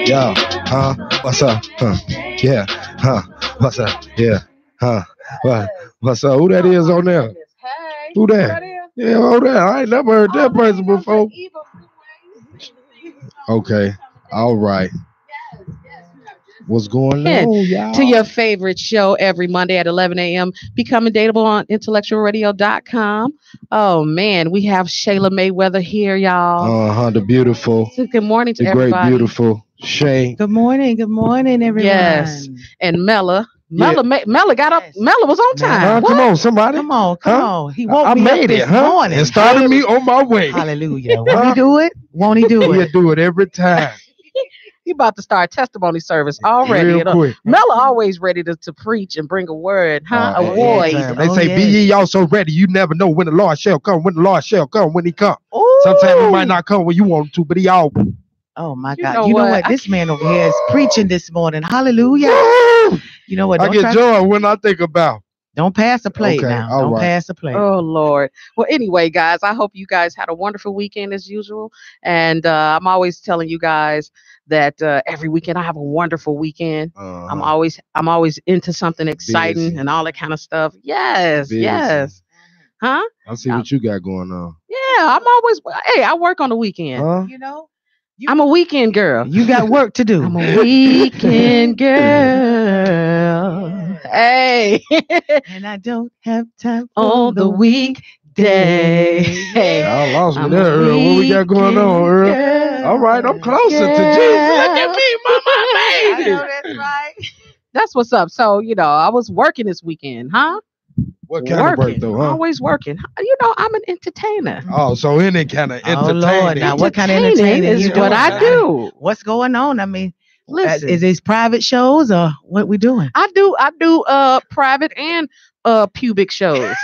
Yo, what's up? Yeah, what's up? Yeah, what's up? Who that is on there? Hey, Who that? Yeah, who that? I ain't never heard that person before. Okay, all right. What's going on, y'all? To your favorite show every Monday at 11 a.m. Becoming Dateable on IntellectualRadio.com. Oh, man, we have Shayla Mayweather here, y'all. The beautiful. So good morning to the everybody. Great, beautiful Shay. Good morning, everyone. Yes, and Mella. Mella got up. Mella was on time. Come on, somebody. Come on. He woke I me made up it, this huh? morning. And started me on my way. Hallelujah. Won't he do it? Won't he do He'll it? do it every time. He about to start testimony service already. Real quick. Mella always ready to preach and bring a word, huh? A voice. They say, be ye also ready. You never know when the Lord shall come. When the Lord shall come, when he come. Ooh. Sometimes he might not come when you want him to, but he always. Oh my God. You know what? This man over here is preaching this morning. Hallelujah. You know what? I get joy when I think about. Don't pass the plate now. Don't pass the plate. Oh, Lord. Well, anyway, guys, I hope you guys had a wonderful weekend as usual. And I'm always telling you guys that every weekend I have a wonderful weekend. I'm always into something exciting and all that kind of stuff. Yes. Huh? I see what you got going on. Yeah, I work on the weekend. You know? I'm a weekend girl. You got work to do. I'm a weekend girl. Hey. And I don't have time on the weekday. Hey. I lost me there, Earl. What we got going on, Earl? All right, I'm closer to Jesus. Look at me, mama. I made it. I know that's right. That's what's up. So, I was working this weekend, huh? What kind of work, though, huh? Always working. I'm an entertainer. Oh, so any kind of entertainment. Oh, Lord. Now, what kind of entertainment is what I do? What's going on? I mean, listen, is these private shows or what we doing? I do private and pubic shows.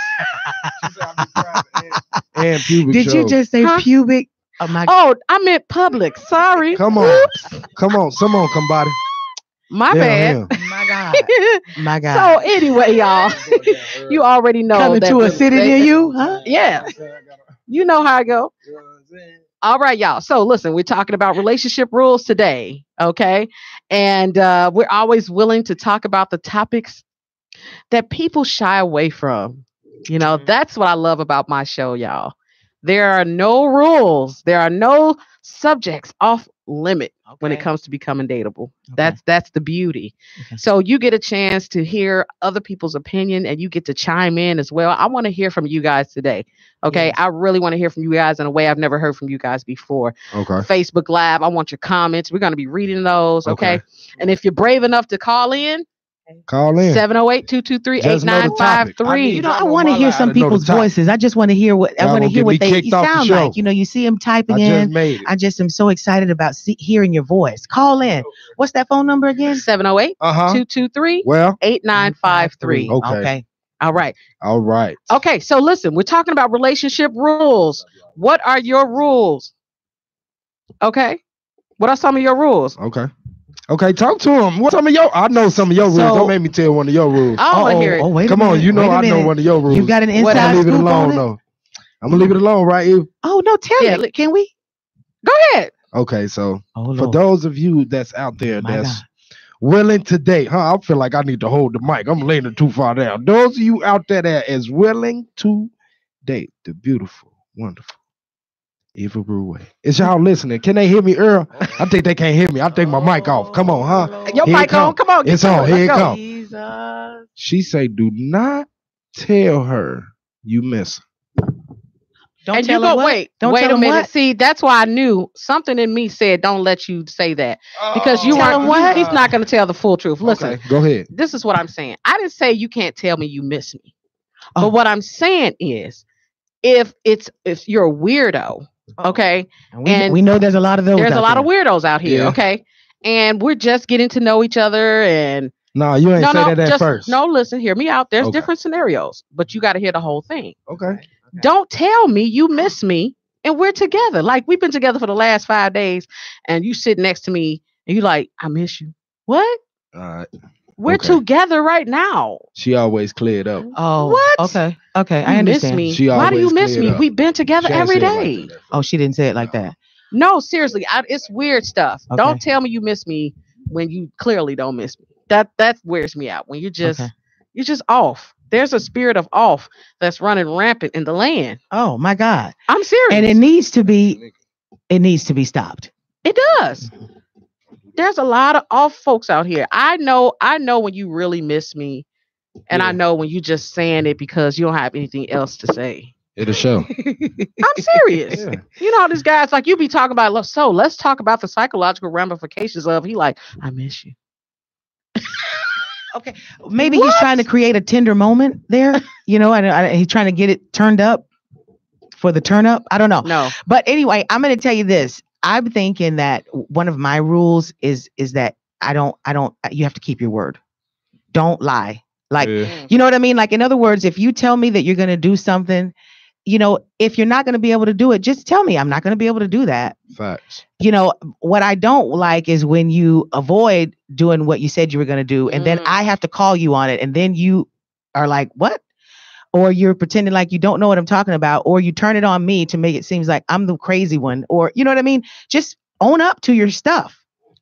and pubic Did shows. you just say pubic? Oh, I meant public. Sorry. Come on. Come on, somebody. My bad. My God. So anyway, y'all, you already know coming that to a city near you, huh? Yeah. You know how I go. All right, y'all. So listen, we're talking about relationship rules today, okay? And we're always willing to talk about the topics that people shy away from. That's what I love about my show, y'all. There are no rules. There are no subjects off limit when it comes to becoming dateable. That's the beauty. So you get a chance to hear other people's opinion and you get to chime in as well. I want to hear from you guys today. Okay. Yes. I really want to hear from you guys in a way I've never heard from you guys before. Okay. Facebook Live. I want your comments. We're going to be reading those. Okay. And if you're brave enough to call in, 708-223-8953. I want to hear some people's voices. I just want to hear what they sound like. You see them typing in. I just am so excited about hearing your voice. Call in. What's that phone number again? 708-223-8953. Okay. All right. All right. Okay. So listen, we're talking about relationship rules. What are your rules? Okay. What are some of your rules? Okay, talk to him. What some of your? I know some of your rules. Don't make me tell one of your rules. I want to hear it. Wait Come on, I know one of your rules. You got an inside scoop on it? No. I'm gonna leave it alone, right? Oh no, tell me. Can we? Go ahead. Okay, so for those of you that's out there that's willing to date, I feel like I need to hold the mic. I'm laying it too far down. Those of you out there that is willing to date the beautiful, wonderful Eva Brewer. Is y'all listening? Can they hear me, Earl? I think they can't hear me. I take my mic off. Come on, Your mic on. Come on. It's on. Here it comes. Jesus. She say, do not tell her you miss her. Don't tell her what? Wait a minute. What? See, that's why I knew something in me said, don't let you say that. Because you weren't. He's not going to tell the full truth. Listen. Okay, go ahead. This is what I'm saying. I didn't say you can't tell me you miss me. But what I'm saying is, if you're a weirdo, okay, and we know there's a lot of those. There's a lot of weirdos out here, okay, and we're just getting to know each other. And no, you ain't say that at first. No, listen, hear me out. There's different scenarios, but you got to hear the whole thing. Okay. Don't tell me you miss me, and we're together. Like we've been together for the last 5 days, and you sit next to me, and you like, I miss you. What? All right. We're together right now. She always cleared up. Oh, what? Okay, I understand. Miss me. Why do you miss me? We've been together every day. Like oh, she didn't say it like that. No, seriously, it's weird stuff. Okay. Don't tell me you miss me when you clearly don't miss me. That wears me out. When you're just off. There's a spirit of off that's running rampant in the land. Oh my God, I'm serious. And it needs to be stopped. It does. There's a lot of off folks out here. I know when you really miss me, and I know when you just saying it because you don't have anything else to say. It'll show. I'm serious. Yeah. You know, these guys like you be talking about. So let's talk about the psychological ramifications of. He like, I miss you. Okay, maybe he's trying to create a tender moment there. You know, he's trying to get it turned up for the turn up. I don't know. No, but anyway, I'm going to tell you this. I'm thinking that one of my rules is that I don't, you have to keep your word. Don't lie. Like, you know what I mean? Like, in other words, if you tell me that you're going to do something, you know, if you're not going to be able to do it, just tell me I'm not going to be able to do that. Facts. You know, what I don't like is when you avoid doing what you said you were going to do. And then I have to call you on it. And then you are like, what? Or you're pretending like you don't know what I'm talking about, or you turn it on me to make it seem like I'm the crazy one, or you know what I mean? Just own up to your stuff.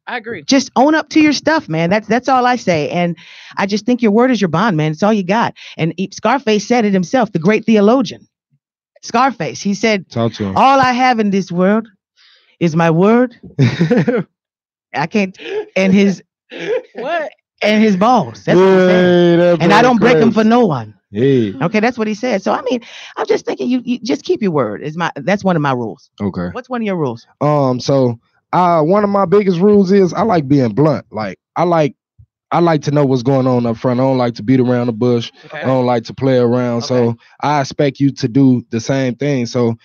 I agree. Just own up to your stuff, man. That's all I say. And I just think your word is your bond, man. It's all you got. And Scarface said it himself, the great theologian. Scarface, he said, talk to him. All I have in this world is my word. I can't, and his what? And his balls. That's what he said. And I don't break them for no one. Hey. Okay, that's what he said. So I mean, I'm just thinking you just keep your word. That's one of my rules. Okay. What's one of your rules? So one of my biggest rules is I like being blunt. Like I like to know what's going on up front. I don't like to beat around the bush. Okay. I don't like to play around. Okay. So I expect you to do the same thing. So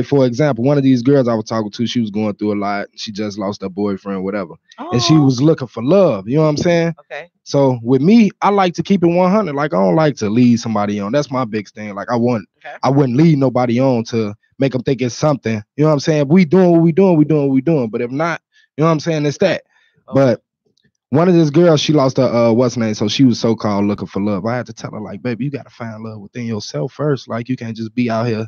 for example, one of these girls I was talking to, she was going through a lot. She just lost her boyfriend, whatever. Oh. And she was looking for love. You know what I'm saying? Okay. So with me, I like to keep it 100. Like I don't like to lead somebody on. That's my big thing. Like I wouldn't lead nobody on to make them think it's something. You know what I'm saying? If we doing what we doing, we doing what we doing. But if not, you know what I'm saying? It's that. Okay. But one of these girls, she lost her what's name, so she was so-called looking for love. I had to tell her, like, baby, you got to find love within yourself first. Like, you can't just be out here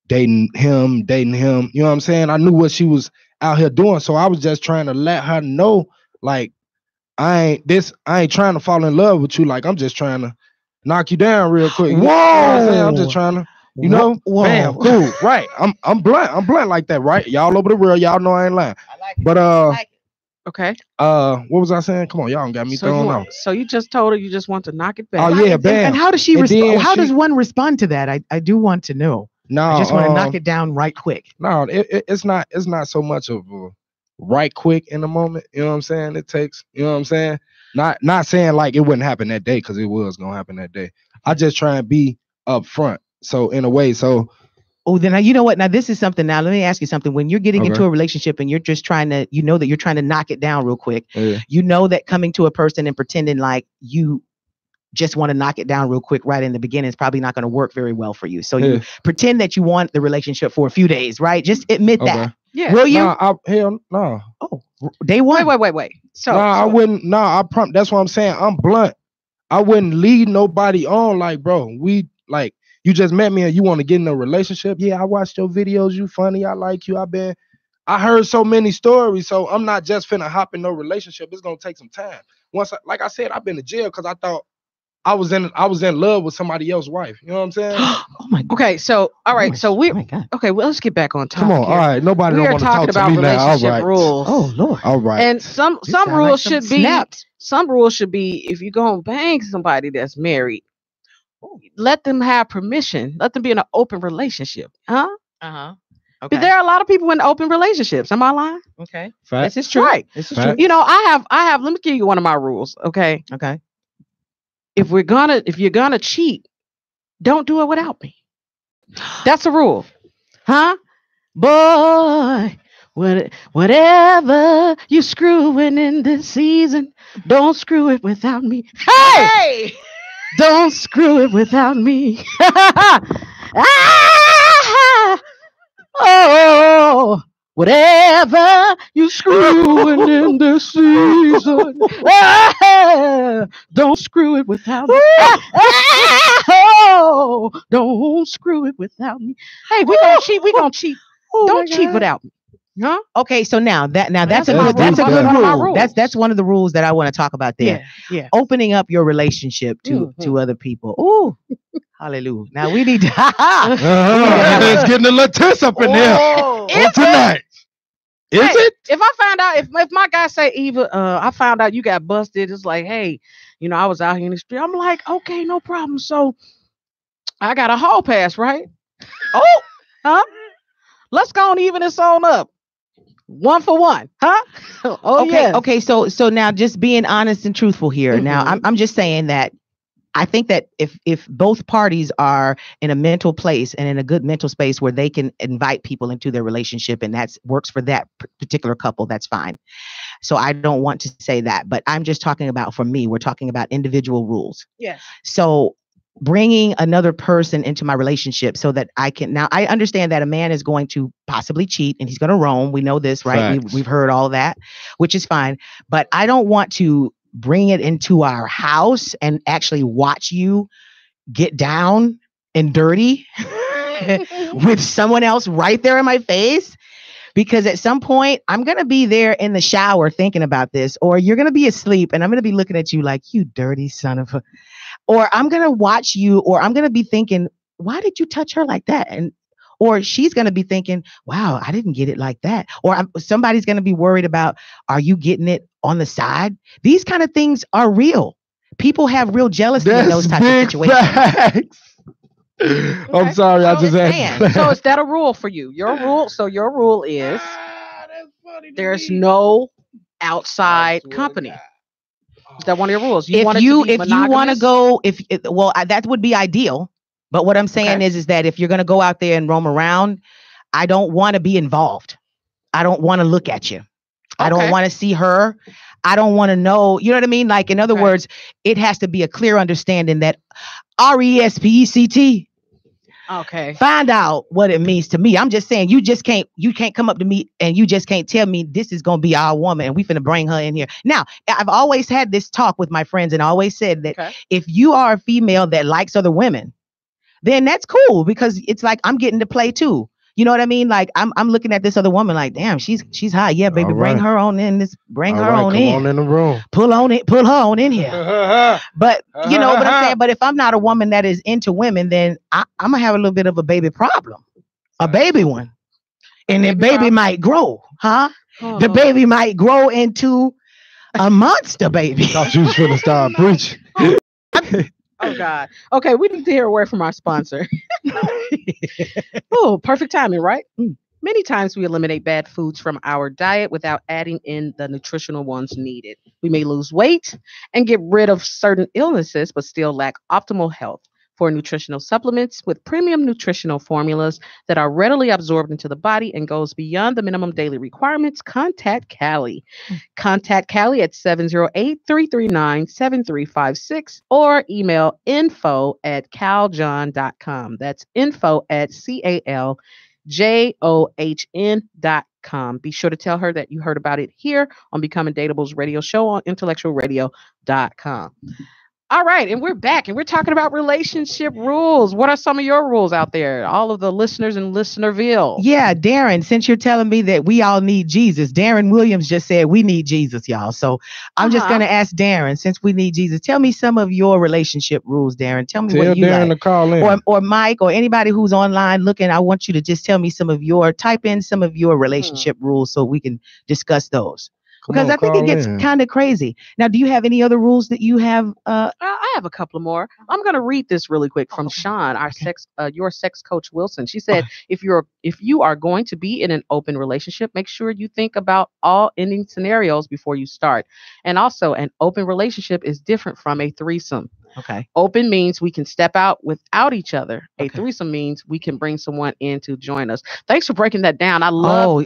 dating him. You know what I'm saying? I knew what she was out here doing, so I was just trying to let her know, like, I ain't trying to fall in love with you. Like, I'm just trying to knock you down real quick. Whoa! You know what I'm saying? I'm just trying to, You know, bam, cool, right? I'm blunt. I'm blunt like that, right? Y'all over the world, y'all know I ain't lying. I like it. But I like it. Okay. What was I saying? Come on, y'all got me thrown off. So you just told her you just want to knock it back. Oh yeah, bam. And how does she respond? How does one respond to that? I do want to know. No, I just want to knock it down right quick. No, it's not so much of a right quick in the moment. You know what I'm saying? It takes, you know what I'm saying? Not saying like it wouldn't happen that day, because it was gonna happen that day. I just try and be upfront. So in a way, then you know what? Now this is something. Now let me ask you something. When you're getting into a relationship and you're just trying to, you know that you're trying to knock it down real quick. Yeah. You know that coming to a person and pretending like you just want to knock it down real quick right in the beginning is probably not going to work very well for you. So you pretend that you want the relationship for a few days, right? Just admit that. Yeah. Will you? Hell no. Oh, day one. Wait. I wouldn't. No, I that's what I'm saying. I'm blunt. I wouldn't lead nobody on like, bro, you just met me and you want to get in a relationship. Yeah, I watched your videos. You funny. I like you. I heard so many stories. So I'm not just finna hop in no relationship. It's gonna take some time. Like I said, I've been to jail because I thought I was in love with somebody else's wife. You know what I'm saying? Oh my God. Okay, so all right, so okay. Well, let's get back on topic. Come on, here. all right. Nobody don't want to talk about to me now. All relationship right. rules. Oh Lord. All right. And some rules should be some rules should be if you're gonna bang somebody that's married, let them have permission. Let them be in an open relationship. Huh? Okay. But there are a lot of people in open relationships. Am I lying? Okay. Facts. This is true. Right. This is true. You know, I have. Let me give you one of my rules. Okay. Okay. If you're gonna cheat, don't do it without me. That's a rule, huh? Boy, whatever you screwing in this season, don't screw it without me. Hey, don't screw it without me. Oh, whatever you screwing in this season, don't screw it without me. Oh, don't screw it without me. Hey, we gonna cheat. Don't cheat without me. Huh? Okay, so now that's a good rule. That's one of the rules that I want to talk about there. Yeah. Opening up your relationship to other people. Ooh. Hallelujah. Now we need to it's getting a little tense up in there tonight. Is it? If I find out, if my guy say, Eva, I found out you got busted, it's like, hey, you know, I was out here in the street. I'm like, okay, no problem. So I got a hall pass, right? Oh, huh? Let's go and even this on up. 1 for 1, huh? Okay. Yeah. Okay. So now just being honest and truthful here. Now I'm just saying that I think that if both parties are in a mental place and in a good mental space where they can invite people into their relationship and that works for that particular couple, that's fine. So I don't want to say that, but I'm just talking about, for me, we're talking about individual rules. Yes. So bringing another person into my relationship so that I understand that a man is going to possibly cheat and he's going to roam. We know this, right? We've heard all that, which is fine, but I don't want to bring it into our house and actually watch you get down and dirty with someone else right there in my face. Because at some point I'm going to be there in the shower thinking about this, or you're going to be asleep and I'm going to be looking at you like, you dirty son of a, or I'm going to watch you, or I'm going to be thinking, why did you touch her like that? Or she's going to be thinking, wow, I didn't get it like that. Or somebody's going to be worried about, are you getting it on the side? These kind of things are real. People have real jealousy in those types of situations. Okay. I'm sorry, I just had. So is that a rule for you? Your rule is there's no outside company. Is that one of your rules? If you want to go, that would be ideal. But what I'm saying is that if you're going to go out there and roam around, I don't want to be involved. I don't want to look at you. I don't want to see her. I don't want to know. You know what I mean? Like, in other words, it has to be a clear understanding that RESPECT. Okay. Find out what it means to me. I'm just saying, you can't come up to me and you just can't tell me this is going to be our woman and we finna bring her in here. Now, I've always had this talk with my friends and I always said that if you are a female that likes other women, then that's cool, because it's like I'm getting to play too. You know what I mean? Like I'm looking at this other woman like, damn, she's hot. Yeah, baby, bring her on in this. Bring her on in. Come on in the room. Pull her on in here. But you know what I'm saying? But if I'm not a woman that is into women, then I'm gonna have a little bit of a baby problem. A baby one. And the baby might grow, huh? The baby might grow into a monster baby. Thought you was gonna start preaching. Oh God. Okay, we need to hear a word from our sponsor. Oh, perfect timing, right? Many times we eliminate bad foods from our diet without adding in the nutritional ones needed. We may lose weight and get rid of certain illnesses, but still lack optimal health. For nutritional supplements with premium nutritional formulas that are readily absorbed into the body and goes beyond the minimum daily requirements, contact Callie. Contact Callie at 708-339-7356 or email info@caljohn.com. That's info@caljohn.com. Be sure to tell her that you heard about it here on Becoming Dateable's radio show on IntellectualRadio.com. All right, and we're back, and we're talking about relationship rules. What are some of your rules out there? All of the listeners in Listenerville. Yeah, Darren, since you're telling me that we all need Jesus, Darren Williams just said we need Jesus, y'all. So I'm just going to ask Darren, since we need Jesus, tell me some of your relationship rules, Darren. Tell me what you Darren like. To call in. Or Mike, or anybody who's online looking, I want you to just tell me type in some of your relationship rules so we can discuss those. Because I think it gets kind of crazy. Now, do you have any other rules that you have? I have a couple more. I'm going to read this really quick from Sean, our your sex coach Wilson. She said, if you are going to be in an open relationship, make sure you think about all ending scenarios before you start. And also, an open relationship is different from a threesome. Okay. Open means we can step out without each other. A threesome means we can bring someone in to join us. Thanks for breaking that down. I love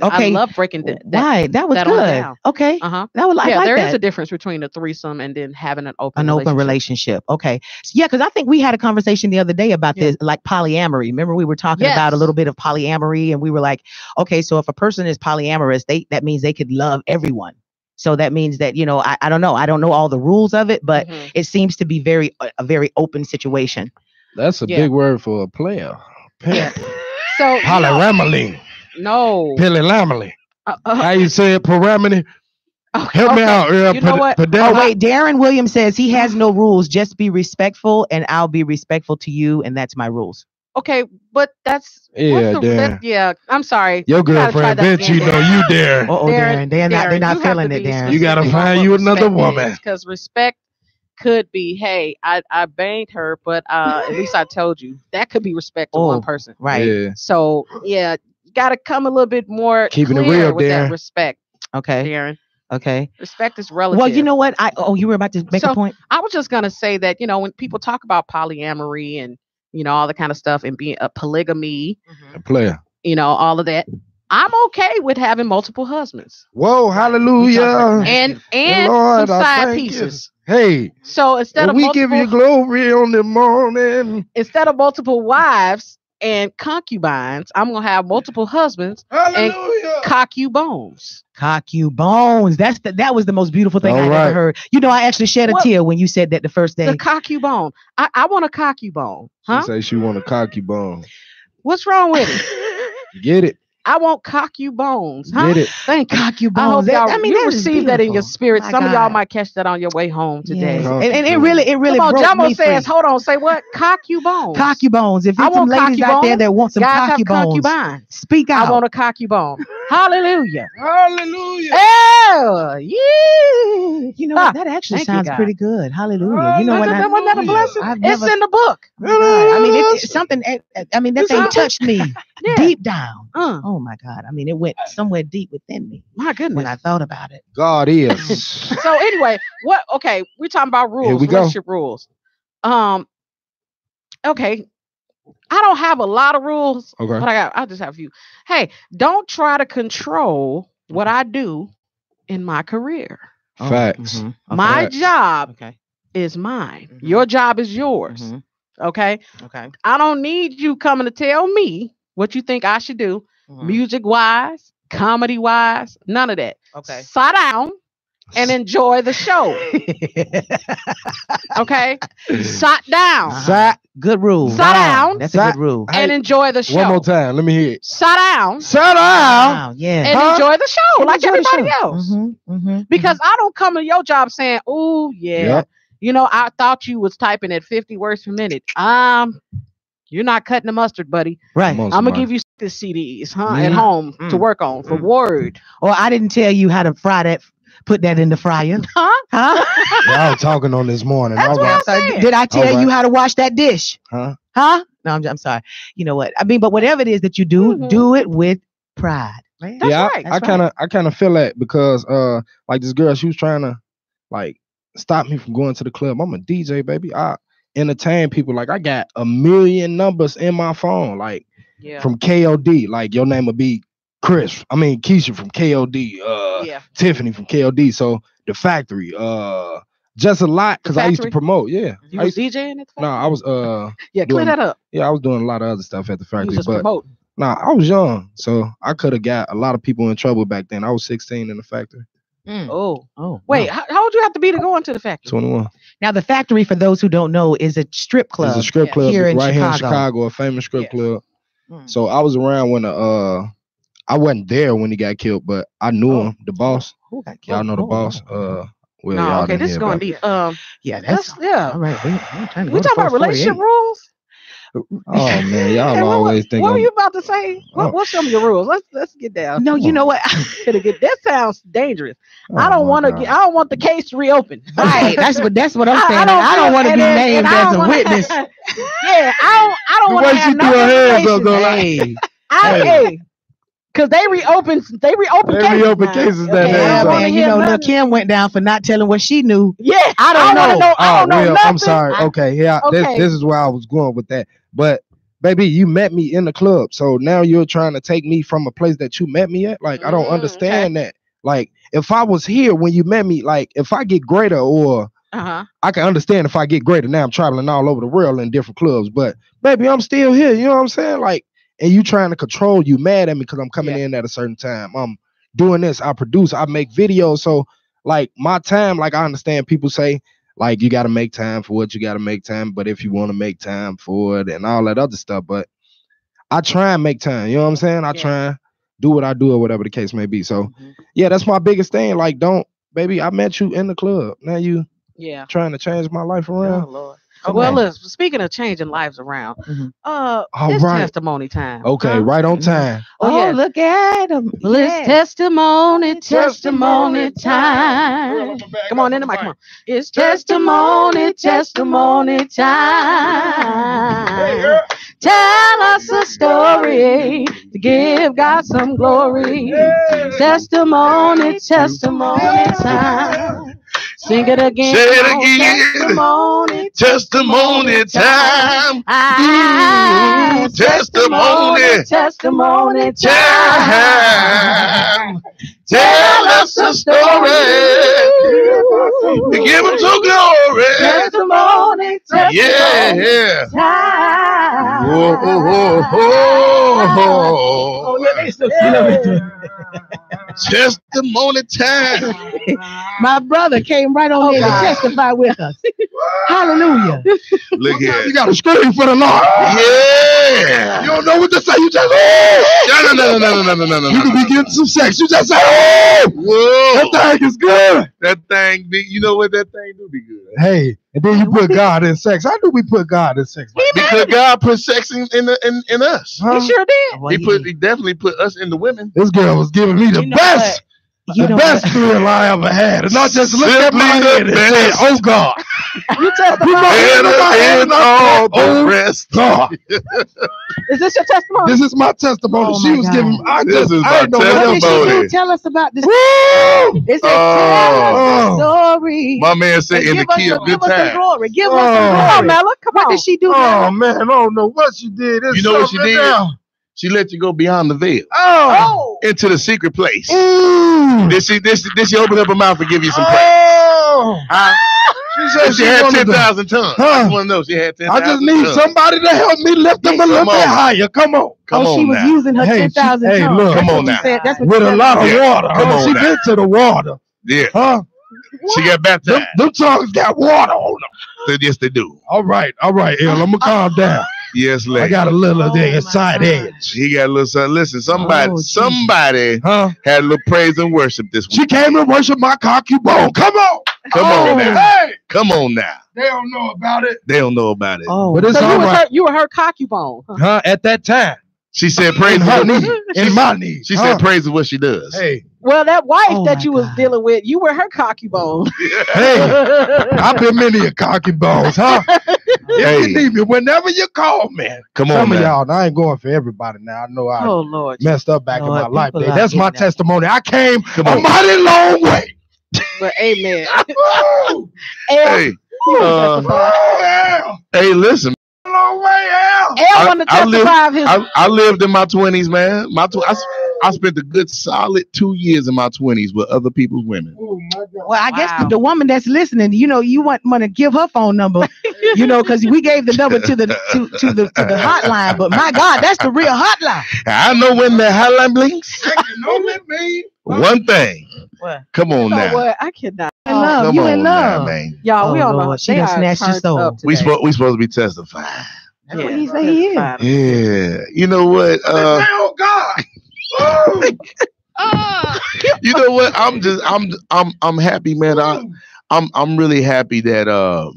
breaking that. Right. That was good. Okay. That was like there that. is a difference between a threesome and then having an open relationship. Okay. Yeah, because I think we had a conversation the other day about this, like polyamory. Remember, we were talking about a little bit of polyamory, and we were like, okay, so if a person is polyamorous, that means they could love everyone. So that means that, I don't know. I don't know all the rules of it, but it seems to be a very open situation. That's a big word for a player. Yeah. So polyamory. No. Polyamily. How you say it? Polyamily. Help me out. You know what? Wait. Darren Williams says he has no rules. Just be respectful, and I'll be respectful to you, and that's my rules. Okay, but that's I'm sorry. Your girlfriend bet you know you dare. Darren, they're not feeling it, Darren. You gotta find you another woman. Because respect could be, hey, I banged her, but at least I told you. That could be respect to one person, right? Yeah. So gotta come a little bit more keeping it real with that respect. Okay, Darren. Okay. Respect is relative. Well, you know what? You were about to make a point. I was just gonna say that when people talk about polyamory and all the kind of stuff and being a polygamy, a player, all of that. I'm okay with having multiple husbands. Whoa, hallelujah. And Lord, some side pieces. Hey. So instead of we give you glory on the morning. Instead of multiple wives and concubines, I'm gonna have multiple husbands. Hallelujah. And concubines. Concubines. That was the most beautiful thing I've ever heard. I actually shed a tear when you said that the first day. The concubine. I want a concubine. Huh? She say she want a concubine. What's wrong with it? Get it. I want concubines. Huh? Get it. Thank you. Concubines. You receive that in your spirit. Some of y'all might catch that on your way home today. Yeah. And it really Come on, broke Jamo me says, free. hold on, say what? Concubines. Concubines. If there's some ladies out there that want some concubines, speak out. I want a concubine. Hallelujah. Hallelujah. Oh, yeah. That actually sounds pretty good. Hallelujah. You know what? Wasn't that a blessing? It's in the book. I mean, it's something. I mean, that thing touched me deep down. Oh my God. I mean, it went somewhere deep within me. My goodness. When I thought about it. God is. So anyway, we're talking about rules, relationship rules. Okay. I don't have a lot of rules, but I just have a few. Hey, don't try to control what I do in my career. Facts. Okay. My job is mine. Your job is yours. Okay? Okay. I don't need you coming to tell me what you think I should do, music-wise, comedy-wise, none of that. Okay. Sit down and enjoy the show. Okay? Sit down. Sat Good rule. Sit down. That's a good rule. And enjoy the show. One more time. Let me hear it. Sit down. Sit down. Yeah. And enjoy the show like everybody else. Mm-hmm. Because I don't come to your job saying, "Oh yeah, Yep. you know, I thought you was typing at 50 words per minute." You're not cutting the mustard, buddy. Right. I'm gonna give you the CDs, at home to work on for Word. Or I didn't tell you how to fry that. Put that in the fryer. Huh? Y'all talking on this morning. That's what I'm saying. Did I tell you how to wash that dish? Huh? No, I'm sorry. You know what? I mean, but whatever it is that you do, do it with pride. Right? That's right. I kind of feel that because like this girl, she was trying to like stop me from going to the club. I'm a DJ, baby. I entertain people. Like I got 1 million numbers in my phone, like from KOD. Like your name would be Keisha from KOD, Tiffany from KOD. So the factory, just a lot because I used to promote. Yeah, you was DJing at the factory? No, I was clear that up. Yeah, I was doing a lot of other stuff at the factory. You was just but promoting. I was young, so I could have got a lot of people in trouble back then. I was 16 in the factory. Oh, wait, how old you have to be to go into the factory? 21. Now the factory, for those who don't know, is a strip club. It's a strip club here right here in Chicago. Chicago, a famous strip club. So I was around when I wasn't there when he got killed, but I knew him, the boss. Who got killed? Y'all know the boss. No, okay, this is going deep. Yeah, that's all right. We talking about relationship rules. Oh man, y'all always think. What were you about to say? What's some of your rules? Let's get down. No, you know what? That sounds dangerous. I don't want the case reopened. Right. That's what I'm saying. I don't want to be named as a witness. Yeah, I don't want to have no because they reopen cases. Man, you know, Lil' Kim went down for not telling what she knew. Yeah, I don't know. I don't know nothing. I'm sorry. Okay, yeah, this is where I was going with that. But baby, you met me in the club, so now you're trying to take me from a place that you met me at. Like I don't understand that. Like if I was here when you met me, like if I get greater or I can understand if I get greater. Now I'm traveling all over the world in different clubs, but baby, I'm still here. You know what I'm saying? Like. And you trying to control, you mad at me because I'm coming in at a certain time. I'm doing this, I produce, I make videos. So like my time, like I understand people say, like you got to make time for what you got to make time. But if you want to make time for it and all that other stuff, but I try and make time. You know what I'm saying? I try and do what I do or whatever the case may be. So yeah, that's my biggest thing. Like baby, I met you in the club. Now you trying to change my life around. Oh, Lord. Well, listen, speaking of changing lives around, it's testimony time. Okay, right on time. Look at him. It's testimony time. Come on, in the mic, come on. It's testimony time. Tell us a story to give God some glory. Testimony time. Sing it again. Say it again. Testimony time. Testimony time. Tell us a story. Give him some glory. Testimony time. Testimony time. My brother came right on here to testify with us. Hallelujah. Look here. You got to scream for the Lord. Yeah. You don't know what to say. You just No. You can be getting some sex. You just say, oh, whoa. That thing is good. That thing, you know what that thing do be good. Hey, and then you put God in sex. How do we put God in sex? Because God put sex in us. He sure did. He definitely put us in the women. This girl was giving me the best. The best thrill I ever had. And not just look at my head and say, oh God. You the rest. God. Is this your testimony? This is my testimony. Oh she my was God. giving I This is my didn't know what else. testimony. Tell us about this. It said, tell us a story. My man said in the key of good time. Glory. Give us Oh. some glory. Come on, Mella. Come on. What did she do? Oh man, I don't know what she did. You know what she did? She let you go beyond the veil into the secret place. Did she open up her mouth and give you some praise? Huh? She said She had 10,000 tongues. I just want to know she had 10,000 I just need tongues. somebody to help me lift them a little bit higher. Come on. Come she on was now. using her 10,000 hey, tongues. look. Come on now. With a lot of water. Come on She now. been to the water. Yeah. Huh? She got baptized. Them tongues got water on them. they do. All right, L. I'm gonna calm down. Yes, lady. I got a little of the inside edge. He got a little something. Listen, somebody had a little praise and worship this week. She came to worship my cocky bone. Come on now. Hey, come on now. They don't know about it. Oh, but it's all right. You were her cocky bone, at that time. She said praise her knee. In my knee. She said praise is what she does. Hey. Well, that wife that you was dealing with, you were her cocky bone. Hey, I've been many a cocky bones, If you need me, whenever you call, man. Come on, some of y'all. Now, I ain't going for everybody now. I know I messed up back in my life. That's my testimony. I came a mighty long way. But amen. Hey, hey, listen. Long way, Al. Want to testify of his. I lived in my 20s, man. I spent a good solid 2 years in my 20s with other people's women. Oh my God. Well, I guess the woman that's listening, you want to give her phone number, because we gave the number to the hotline. But my God, that's the real hotline. I know when the hotline blinks. Me. One thing. What? Come on now. What? I cannot. You in love, man. Y'all, we all know she done snatched your soul. We supposed to be testifying. That's what he say he is. Yeah. You know what? Oh God. You know what? I'm happy, man. I'm really happy that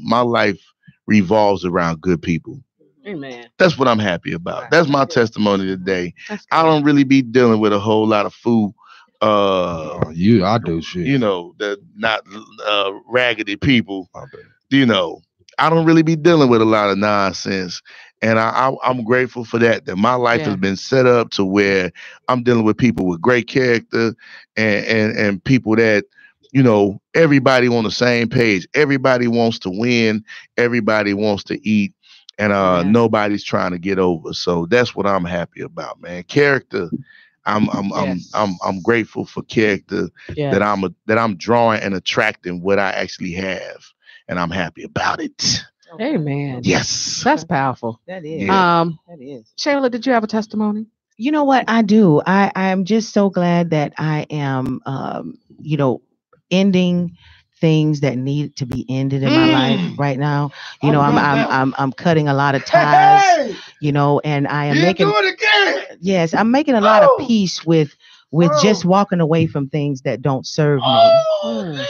my life revolves around good people. Amen. That's what I'm happy about. That's my testimony today. I don't really be dealing with a whole lot of food. I do shit. The not raggedy people. I don't really be dealing with a lot of nonsense. And I'm grateful for that my life has been set up to where I'm dealing with people with great character and people that, everybody on the same page. Everybody wants to win. Everybody wants to eat. And nobody's trying to get over. So that's what I'm happy about, man. Character. I'm grateful for character that I'm drawing and attracting what I actually have. And I'm happy about it. Amen. Yes. That's powerful. That is. That is. Shayla, did you have a testimony? You know what? I do. I'm just so glad that I am, ending things that need to be ended in my life right now. I'm cutting a lot of ties, and I am making do it again. Yes, I'm making a lot of peace with just walking away from things that don't serve me.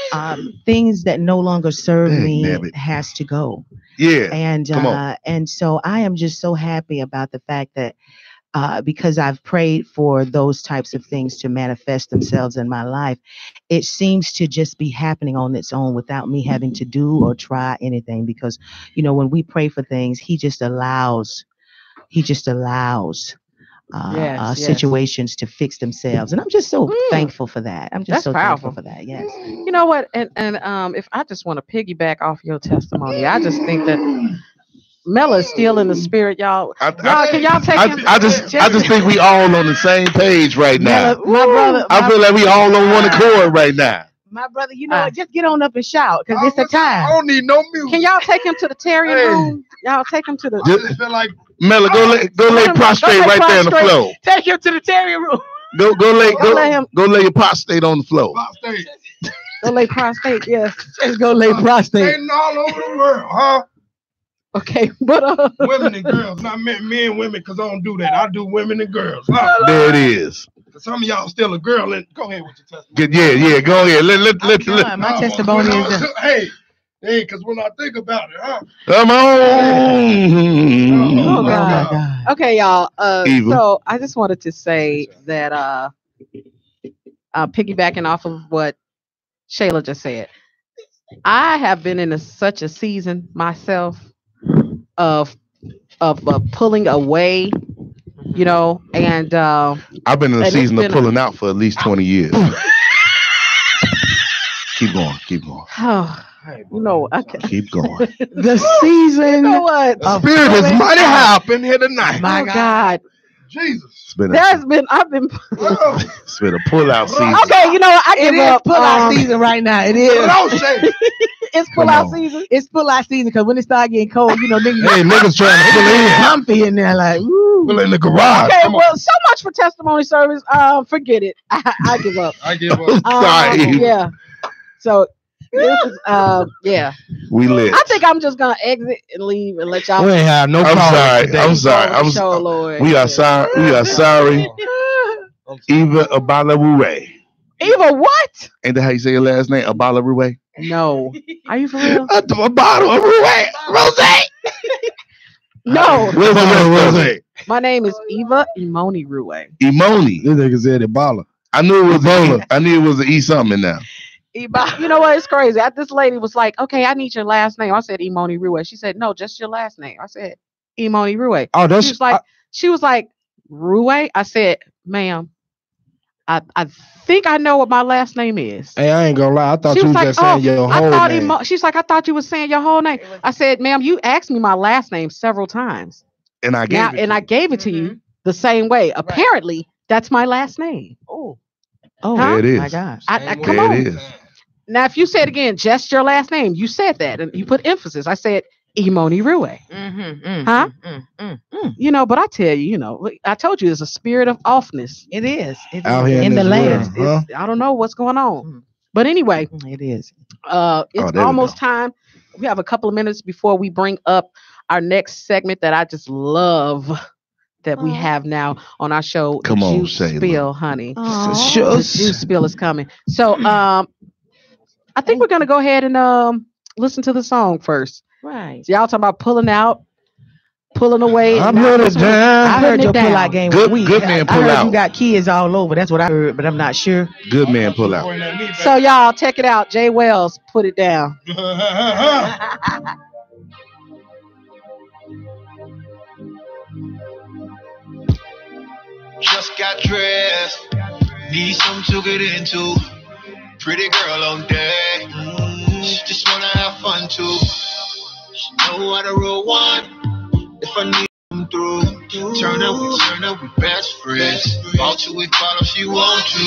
Things that no longer serve me has to go. Yeah. And so I am just so happy about the fact that because I've prayed for those types of things to manifest themselves in my life, it seems to just be happening on its own without me having to do or try anything. Because, when we pray for things, he just allows situations to fix themselves. And I'm just so thankful for that. I'm just thankful for that. Yes. You know what? And if I just want to piggyback off your testimony, I just think that Mela is still in the spirit, y'all. Can y'all take him? I just think we all on the same page right now. My brother, I feel like we all on one accord right now. My brother, just get on up and shout because it's the time. I don't need no music. Can y'all take him to the Terrian room? Y'all take him to the. I just feel like Mela, go lay prostrate right there on the floor. Take him to the Terrian room. Go lay your prostate on the floor. Go lay prostate, yes. Just go lay prostate. All over the world, huh? Okay, but women and girls, not men and women, because I don't do that. I do women and girls. Huh? There it is. Some of y'all still a girl. Go ahead with your testimony. Yeah, go ahead. Let my testimony is hey, because when I think about it, huh? Come on. Oh God. Okay, y'all. So I just wanted to say that piggybacking off of what Shayla just said, I have been in such a season myself of pulling away, and I've been in a season of pulling out for at least 20 years. Keep going. Hey, keep going. The season. You know what? The spirit is mighty high up in here tonight. My God. Jesus. I've been It's been a pull-out season. Okay, I give up. Pull-out season right now. It is. It's pull-out season. It's pull-out season because when it start getting cold, niggas. Hey, niggas trying to pull in. Comfy in there, like, woo. Pull in the garage. Okay, well, so much for testimony service. Forget it. I give up. I give up. Sorry. Yeah. So Yeah. We lit. I think I'm just gonna exit and leave and let y'all. We ain't have no. I'm sorry. Today. I'm sorry. Show, Lord. We are sorry. We are sorry. Eva Abalawue. Eva, what? Ain't that how you say your last name? Abalawue? No. Are you for real? A bottle of Rue. Rosé. No. Where's the rest? My name is Eva Imoni Rue. Imoni. This nigga said Ebola. I knew it was Ebola. I knew it was an E something now. Eba. You know what? It's crazy. This lady was like, "Okay, I need your last name." I said Imoni Rue. She said, "No, just your last name." I said Imoni Rue. Oh, that's she was like Rue. I said, "Ma'am, I think I know what my last name is." Hey, I ain't gonna lie. I thought you was just saying your whole name. She's like, "I thought you was saying your whole name." I said, "Ma'am, you asked me my last name several times, and I gave it to you the same way. Right. Apparently, that's my last name." Oh, there it is. My gosh. Come on. It is. Now, if you said again, just your last name, you said that and you put emphasis. I said Imoni Rue. You know, but I tell you, I told you there's a spirit of offness. It is. It out is. here in the land. I don't know what's going on. But anyway, it is. It's almost time. We have a couple of minutes before we bring up our next segment that I just love that we have now on our show. Come on, Juice Spill, honey. The Juice Spill is coming. So I think we're gonna go ahead and listen to the song first. Right. So y'all talking about pulling out, pulling away. I heard your pull out game. Good man pull I heard out. You got kids all over. That's what I heard, but I'm not sure. Good man pull out. So y'all check it out. Jay Wells, Put It Down. Just got dressed, need something to get into. Pretty girl on deck, she just wanna have fun too. She know how to roll one, if I need them through. Turn up, we best friends. Ball to it, bottom she want to.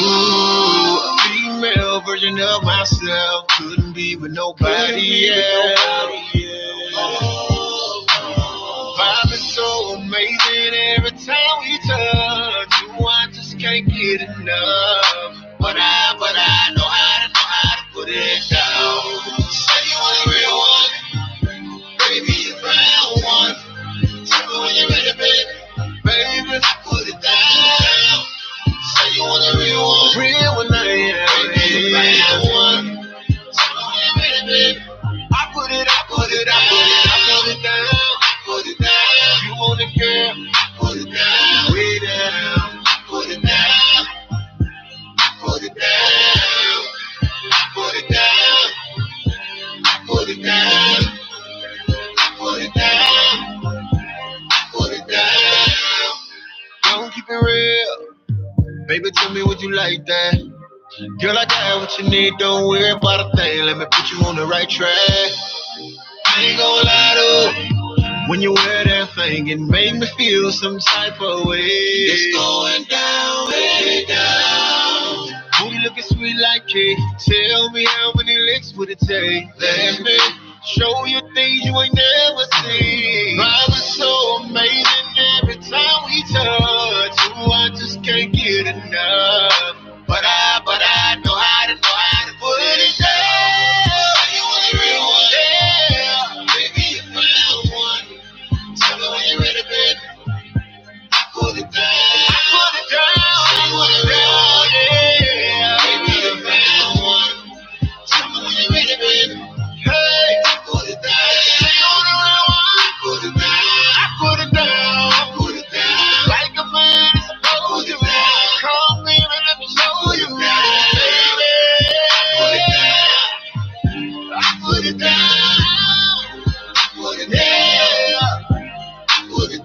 A female version of myself, couldn't be with nobody else. Vibe is so amazing every time we touch. You, I just can't get enough. But I know how to put it down. Say you want a real one, baby, you found one. Tell me when you're ready, baby, I put it down. Say you want a real one, baby, you found one. Tell me when you're ready, baby. I put it down. You want it, girl? Put it down, way down. Put it down. Put it down. Put it down. Put it down. Put it down. Put it down. Don't keep it real. Baby, tell me what you like that. Girl, I got what you need. Don't worry about a thing. Let me put you on the right track. I ain't gonna lie though. When you wear that thing, it made me feel some type of way. It's going down, way down. Booty looking sweet like cake. Tell me how many licks would it take? Let me show you things you ain't never seen. Vibe is so amazing every time we touch. Ooh, I just can't get enough. But I know how to put it down. You want a real one? Yeah. Baby, you found one. Tell me when you're ready, baby. I put it down. You want a real one? Yeah. Baby, you found one. Tell me when you're ready, baby. Hey, put it down. You want a real one? I put it down. I put it down. Like a man is supposed to. Come baby, let me show you. Baby, I put it down. I put it down. Put it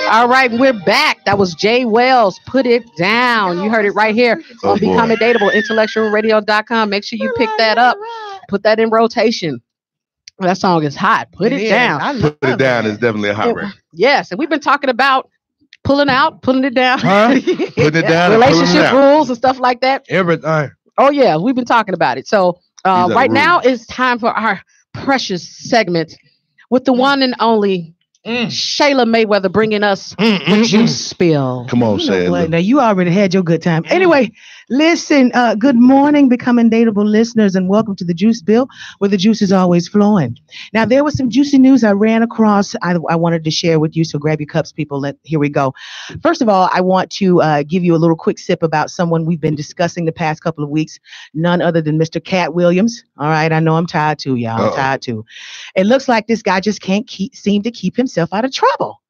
All right, we're back. That was Jay Wells, Put It Down. You heard it right here on Becoming Dateable, IntellectualRadio.com. Make sure you pick that up. Put that in rotation. That song is hot. Put it down. Put it down is definitely a hot record. Yes, and we've been talking about pulling out, pulling it down. Putting it down. Relationship rules and stuff like that. Everything. Oh, yeah, we've been talking about it. So right now it's time for our precious segment with the one and only Shayla Mayweather bringing us the juice spill. Come on, Shayla. Now you already had your good time. Anyway, listen, good morning, becoming dateable listeners, and welcome to the Juice Bill, where the juice is always flowing. Now, there was some juicy news I ran across. I wanted to share with you, so grab your cups, people. Here we go. First of all, I want to give you a little quick sip about someone we've been discussing the past couple of weeks, none other than Mr. Cat Williams. All right, I know I'm tired too, y'all. I'm tired too. It looks like this guy just can't seem to keep himself out of trouble.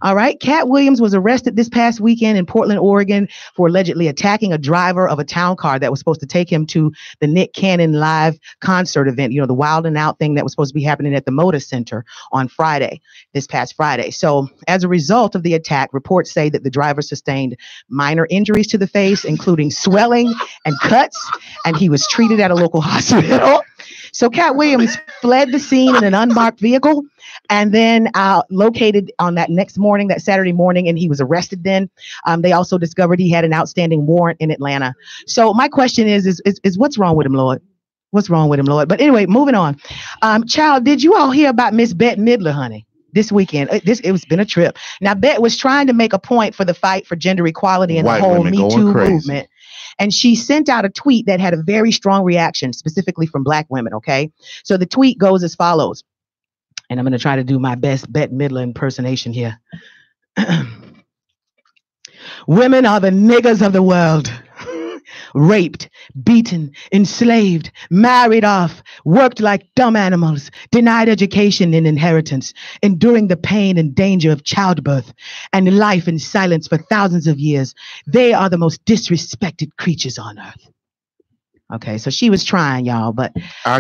All right. Cat Williams was arrested this past weekend in Portland, Oregon, for allegedly attacking a driver of a town car that was supposed to take him to the Nick Cannon live concert event, the Wild and Out thing that was supposed to be happening at the Moda Center on this past Friday. So as a result of the attack, reports say that the driver sustained minor injuries to the face, including swelling and cuts, and he was treated at a local hospital. So Cat Williams fled the scene in an unmarked vehicle and then located on that Saturday morning, and he was arrested then. They also discovered he had an outstanding warrant in Atlanta. So my question is what's wrong with him, Lord? What's wrong with him, Lord? But anyway, moving on. Child, did you all hear about Miss Bette Midler, honey? This weekend, it's been a trip. Now, Bette was trying to make a point for the fight for gender equality and the whole Me Too movement. And she sent out a tweet that had a very strong reaction, specifically from Black women, okay? So the tweet goes as follows. And I'm going to try to do my best Bette Midler impersonation here. Women are the niggers of the world. Raped, beaten, enslaved, married off, worked like dumb animals, denied education and inheritance, enduring the pain and danger of childbirth and life in silence for thousands of years. They are the most disrespected creatures on earth. Okay, so she was trying, y'all, but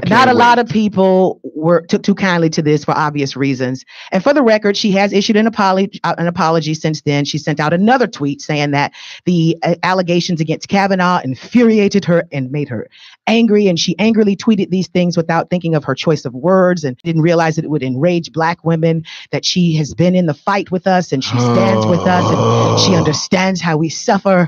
not a lot of people took too kindly to this for obvious reasons. And for the record, she has issued an apology since then. She sent out another tweet saying that the allegations against Kavanaugh infuriated her and made her angry. And she angrily tweeted these things without thinking of her choice of words and didn't realize that it would enrage Black women, that she has been in the fight with us and she stands with us and she understands how we suffer.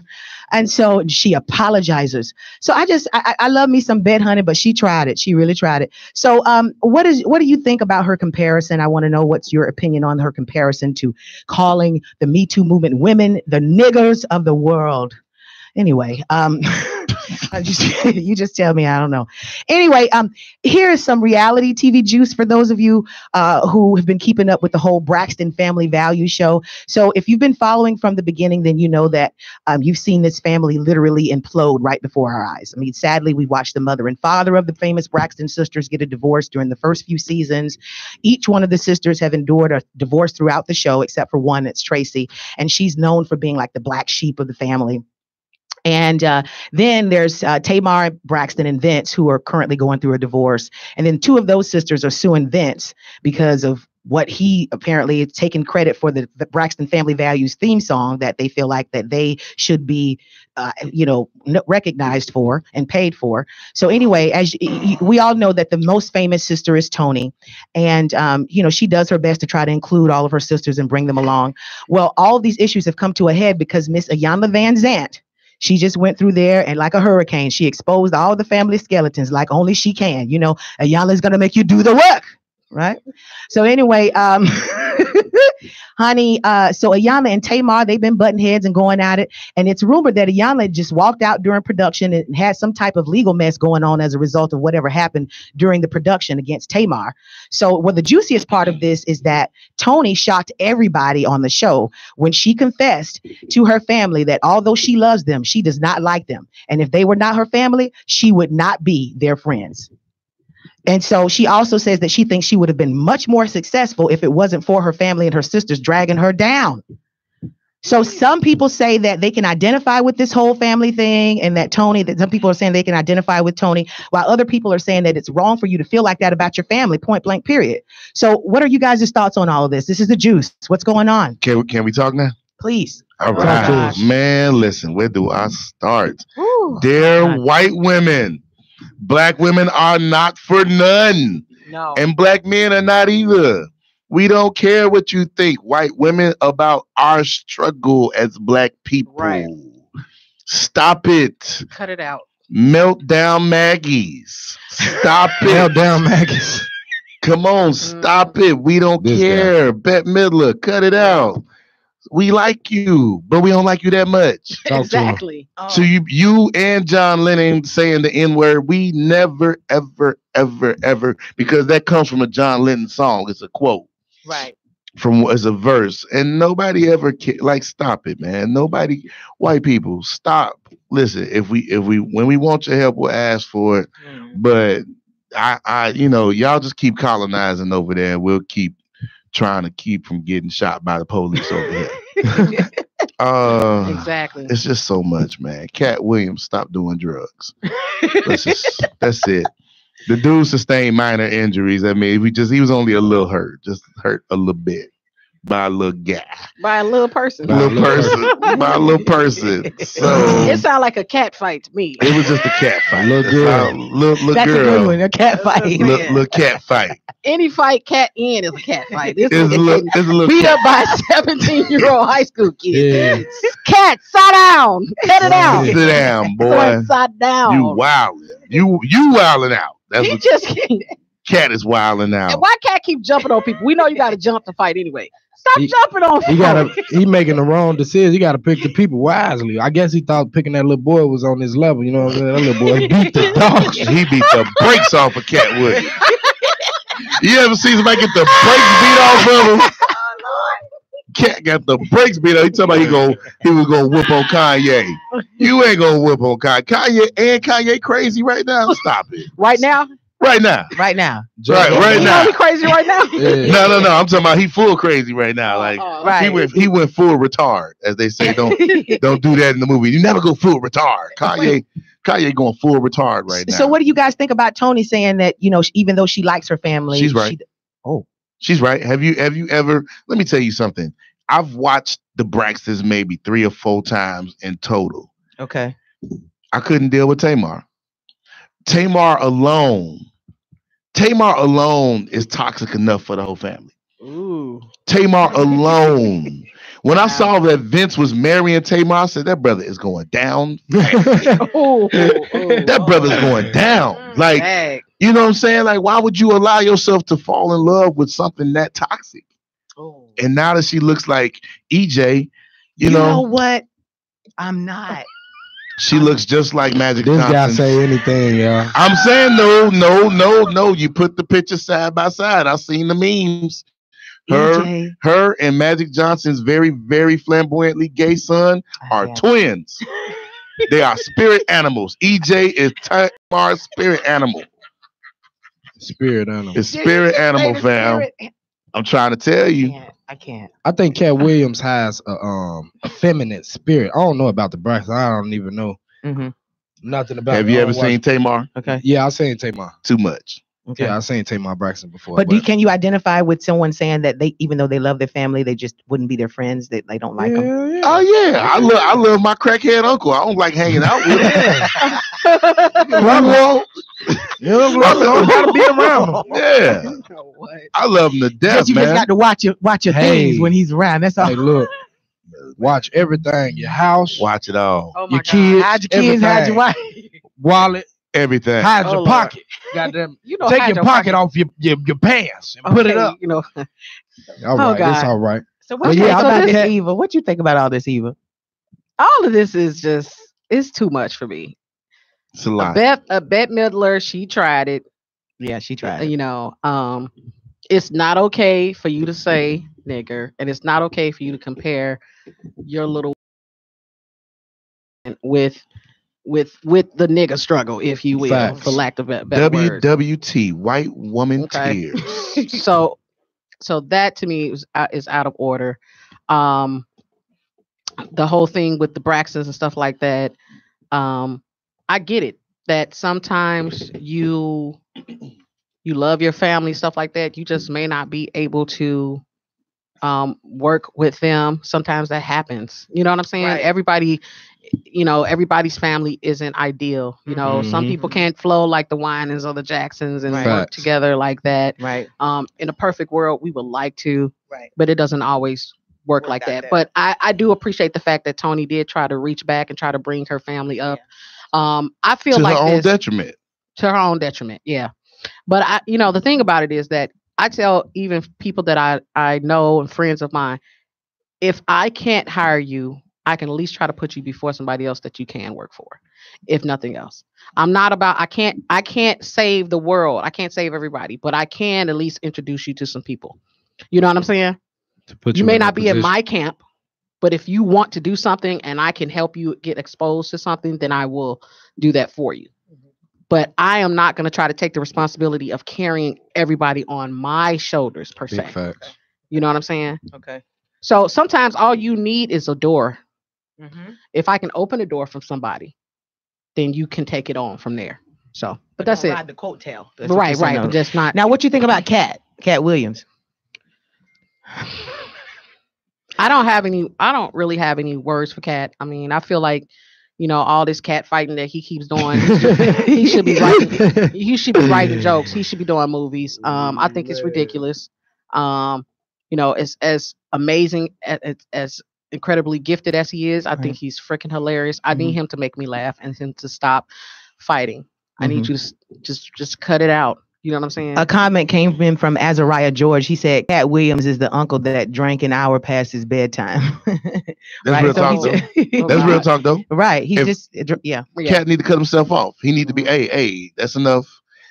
And so she apologizes. So I love me some Bette, honey, but she tried it. She really tried it. So what do you think about her comparison? I want to know what's your opinion on her comparison to calling the Me Too movement women the niggers of the world. Anyway, you just tell me. I don't know. Anyway, here is some reality TV juice for those of you who have been keeping up with the whole Braxton family value show. So if you've been following from the beginning, then you know that you've seen this family literally implode right before our eyes. I mean, sadly, we watched the mother and father of the famous Braxton sisters get a divorce during the first few seasons. Each one of the sisters have endured a divorce throughout the show, except for one, it's Tracy. And she's known for being like the black sheep of the family. And then there's Tamar Braxton and Vince, who are currently going through a divorce. And then two of those sisters are suing Vince because of what he apparently is taking credit for the Braxton Family Values theme song that they feel like that they should be, recognized for and paid for. So anyway, as we all know that the most famous sister is Toni. And, she does her best to try to include all of her sisters and bring them along. Well, all of these issues have come to a head because Miss Iyanla Vanzant, she just went through there and like a hurricane, she exposed all the family skeletons like only she can. Iyanla's going to make you do the work. Right. So anyway, honey, so Iyanla and Tamar, they've been butting heads and going at it. And it's rumored that Iyanla just walked out during production and had some type of legal mess going on as a result of whatever happened during the production against Tamar. So the juiciest part of this is that Toni shocked everybody on the show when she confessed to her family that although she loves them, she does not like them. And if they were not her family, she would not be their friends. And so she also says that she thinks she would have been much more successful if it wasn't for her family and her sisters dragging her down. So some people say that they can identify with this whole family thing and that some people are saying they can identify with Toni, while other people are saying that it's wrong for you to feel like that about your family, point blank, period. So what are you guys' thoughts on all of this? This is the juice. What's going on? Can we talk now? Please. All right. Man, listen, where do I start? Dear white women. Black women are not for none. No. And black men are not either. We don't care what you think, white women, about our struggle as black people. Right. Stop it. Cut it out. Meltdown Maggies. Stop it. Meltdown Maggies. Come on, stop it. We don't care. Bette Midler, cut it out. We like you, but we don't like you that much. Exactly. So you and John Lennon saying the N-word, we never, ever, ever, ever, because that comes from a John Lennon song. It's a quote. Right. From as a verse. And nobody ever like, stop it, man. Nobody, white people, stop. Listen, if we when we want your help, we'll ask for it. But I y'all just keep colonizing over there. We'll keep trying to keep from getting shot by the police over here. Exactly. It's just so much, man. Cat Williams, stop doing drugs. That's it. The dude sustained minor injuries. I mean, he was only a little hurt, just hurt a little bit by a little guy. By a little person. By a little person. So it sounded like a cat fight to me. It was just a cat fight. Little girl. Little That's girl. a good one, a cat fight. Little cat fight. Any fight cat in is a cat fight. It's a little beat cat. up by a 17-year-old high school kid. Yeah. Cat, sit down. Cut it out. Sit down, boy. Sit down. You wildin'. You wildin' out. That's He what just can't. Cat is wilding out. And why cat keep jumping on people? We know you got to jump to fight anyway. Stop jumping on people. He making the wrong decision. You got to pick the people wisely. I guess he thought picking that little boy was on his level. You know what I'm saying? That little boy beat the dog. He beat the brakes off of Cat Williams. You ever see somebody get the brakes beat off of him? Cat got the brakes beat off. He talking about he was gonna whoop on Kanye. You ain't gonna whoop on Kanye. Kanye crazy right now. Stop it. Right now. Right now. Right now. Right You now. know he crazy right now. Yeah. No. I'm talking about he full crazy right now. Like Right. he went full retard, as they say. Don't do that in the movie. You never go full retard. Kanye going full retard right now. So what do you guys think about Tony saying that, even though she likes her family, She's right. She's right. Have you ever? Let me tell you something. I've watched the Braxtons maybe 3 or 4 times in total. Okay. I couldn't deal with Tamar. Tamar alone is toxic enough for the whole family. Ooh. Tamar alone. When I saw that Vince was marrying Tamar, I said, that brother is going down. That brother's going down. Like, Dang. you know what I'm saying? Like, why would you allow yourself to fall in love with something that toxic? Oh. And now that she looks like EJ, you know know what? I'm not. She looks just like Magic This guy Johnson. say anything, y'all. I'm saying no. You put the pictures side by side. I've seen the memes. Her and Magic Johnson's very, very flamboyantly gay son are twins. They are spirit animals. EJ is Tamar's spirit animal. Spirit animal. It's spirit animal, fam. I'm trying to tell you. I can't. I think Cat Williams has a feminine spirit. I don't know about the Braxton. I don't even know nothing about. Have you ever seen Tamar? Okay. Yeah, I've seen Tamar. Too much. Okay. Yeah, I've seen Tamar Braxton before. But can you identify with someone saying that they, even though they love their family, they just wouldn't be their friends? That they don't like them. Yeah. Oh yeah, I love my crackhead uncle. I don't like hanging out with him. You don't gotta be around him. Yeah, I love him to death, You man. just got to watch your things when he's around. That's all. Hey, look, watch everything. Your house, Watch it all. Oh my your God. kids, Hide your kids, hide your wife. wallet, Everything. hide Oh, your Lord. pocket. Goddamn, You know, take hide your pocket off your pants and put it up. You know. All right, God. it's all right. So But what yeah, you think I'm about not this, that- Eva? What you think about all this, Eva? All of this is just, it's too much for me. It's a lot. Bette Midler, she tried it. Yeah, she tried. You know, it's not okay for you to say nigger, and it's not okay for you to compare your little with the nigger struggle, if you will, Facts. for lack of a better word. WWT, white woman Okay. tears. So that to me is out of order. The whole thing with the Braxtons and stuff like that. I get it that sometimes you love your family, stuff like that. You just may not be able to work with them. Sometimes that happens. You know what I'm saying? Right. Everybody's family isn't ideal. You know, some people can't flow like the Winans or the Jacksons and Right. work Facts. together like that. Right. In a perfect world, we would like to, Right. but it doesn't always work like out that. there. But I do appreciate the fact that Tony did try to reach back and try to bring her family up. I feel To like her own this, detriment. to her own detriment. Yeah. But the thing about it is that I tell even people that I know and friends of mine, if I can't hire you, I can at least try to put you before somebody else that you can work for, if nothing else. I'm not about, I can't save the world. I can't save everybody, but I can at least introduce you to some people. You know what I'm saying? You may not be in my camp, but if you want to do something and I can help you get exposed to something, then I will do that for you. But I am not going to try to take the responsibility of carrying everybody on my shoulders per se. Facts. You know what I'm saying? Okay. So sometimes all you need is a door. If I can open a door from somebody, then you can take it on from there. So, but that's it. Ride the coattail. Right. But just not. Now, what you think about Cat Williams? I don't really have any words for Cat. I mean, I feel like, all this cat fighting that he keeps doing, he should be writing. He should be writing jokes. He should be doing movies. I think it's ridiculous. As amazing as incredibly gifted as he is, I think he's freaking hilarious. I need him to make me laugh and him to stop fighting. I need you to just cut it out. You know what I'm saying? A comment came in from Azariah George. He said, Cat Williams is the uncle that drank an hour past his bedtime. That's real talk, though. That's real talk, though. Right. He's Cat need to cut himself off. He need to be AA. That's enough.